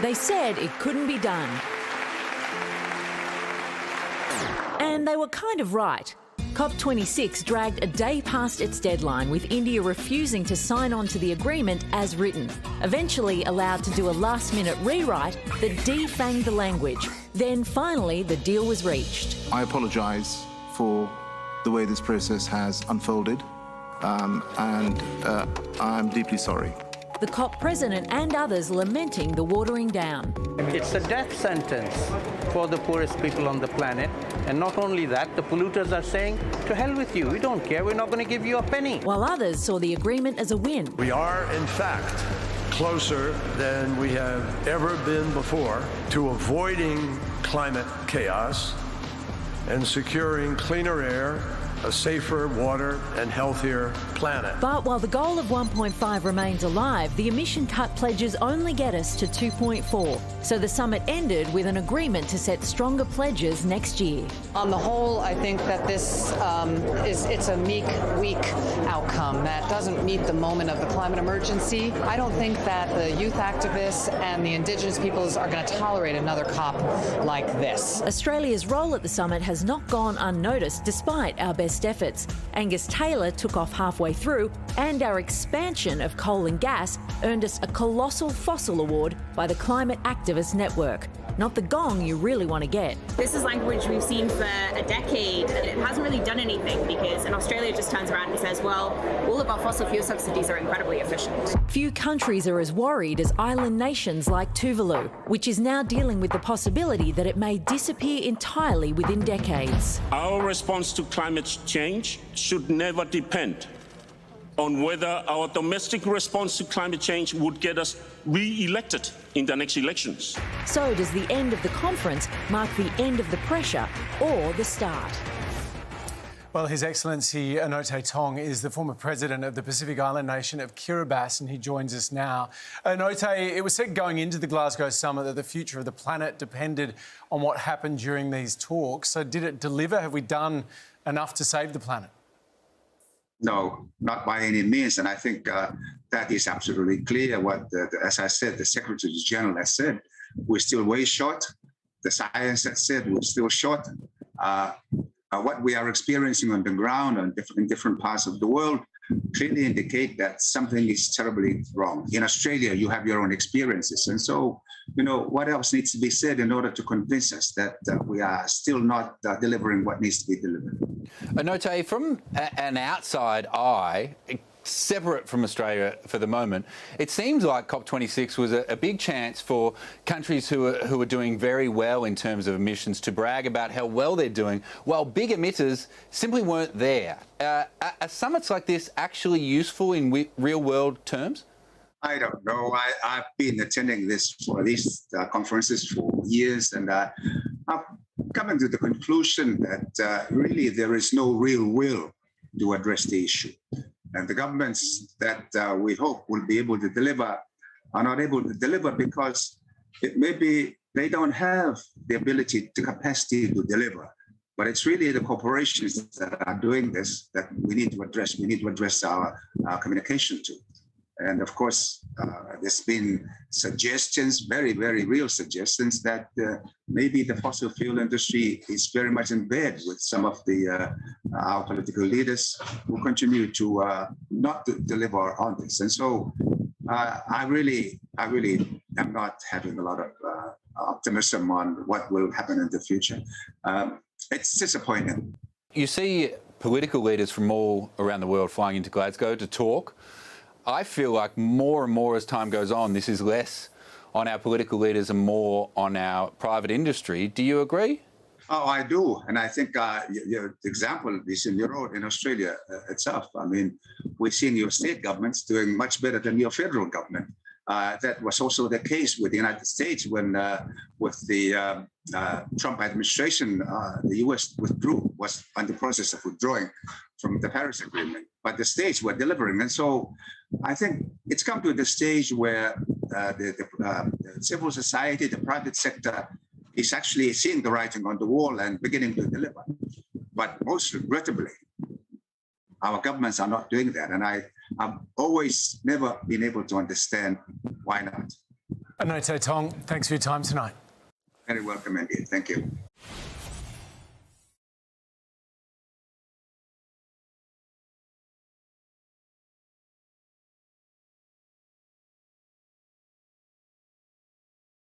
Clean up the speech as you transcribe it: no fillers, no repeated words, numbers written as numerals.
They said it couldn't be done. And they were kind of right. COP26 dragged a day past its deadline, with India refusing to sign on to the agreement as written, eventually allowed to do a last-minute rewrite that defanged the language. Then finally the deal was reached. I apologise for the way this process has unfolded, and I'm deeply sorry. The COP president and others lamenting the watering down. It's a death sentence for the poorest people on the planet. And not only that, the polluters are saying, to hell with you, we don't care, we're not going to give you a penny. While others saw the agreement as a win. We are, in fact, closer than we have ever been before to avoiding climate chaos and securing cleaner air, a safer water and healthier planet. But while the goal of 1.5 remains alive, the emission cut pledges only get us to 2.4. So the summit ended with an agreement to set stronger pledges next year. On the whole, I think that this it's a meek, weak outcome that doesn't meet the moment of the climate emergency. I don't think that the youth activists and the Indigenous peoples are going to tolerate another COP like this. Australia's role at the summit has not gone unnoticed despite our best efforts. Angus Taylor took off halfway through, and our expansion of coal and gas earned us a colossal fossil award by the Climate Activist Network. Not the gong you really want to get. This is language we've seen for a decade, and it hasn't really done anything because Australia just turns around and says, well, all of our fossil fuel subsidies are incredibly efficient. Few countries are as worried as island nations like Tuvalu, which is now dealing with the possibility that it may disappear entirely within decades. Our response to climate change should never depend on whether our domestic response to climate change would get us re-elected in the next elections. So does the end of the conference mark the end of the pressure or the start? Well, His Excellency Anote Tong is the former president of the Pacific Island nation of Kiribati, and he joins us now. Anote, it was said going into the Glasgow summit that the future of the planet depended on what happened during these talks. So did it deliver? Have we done enough to save the planet? No, not by any means. And I think that is absolutely clear. As I said, the Secretary General has said, we're still way short. The science has said we're still short. What we are experiencing on the ground in different parts of the world clearly indicate that something is terribly wrong. In Australia, you have your own experiences. And so, what else needs to be said in order to convince us that we are still not delivering what needs to be delivered? Anote, from an outside eye, separate from Australia for the moment, it seems like COP26 was a big chance for countries who are doing very well in terms of emissions to brag about how well they're doing, while big emitters simply weren't there. Are summits like this actually useful in real-world terms? I don't know. I've been attending these conferences for years, and I've come to the conclusion that really there is no real will to address the issue. And the governments that we hope will be able to deliver are not able to deliver because it may be they don't have the ability, the capacity to deliver. But it's really the corporations that are doing this that we need to address. We need to address our communication to. And of course, there's been suggestions, very, very real suggestions, that maybe the fossil fuel industry is very much in bed with some of our political leaders who continue to not to deliver on this. And so I really am not having a lot of optimism on what will happen in the future. It's disappointing. You see political leaders from all around the world flying into Glasgow to talk. I feel like more and more as time goes on, this is less on our political leaders and more on our private industry. Do you agree? Oh, I do. And I think your example is in your own in Australia itself. I mean, we've seen your state governments doing much better than your federal government. That was also the case with the United States when, with the Trump administration, the US was in the process of withdrawing from the Paris Agreement. But the states were delivering. And so I think it's come to the stage where the civil society, the private sector, is actually seeing the writing on the wall and beginning to deliver. But most regrettably, our governments are not doing that. And I've always never been able to understand why not. Anote Tong, thanks for your time tonight. Very welcome indeed. Thank you.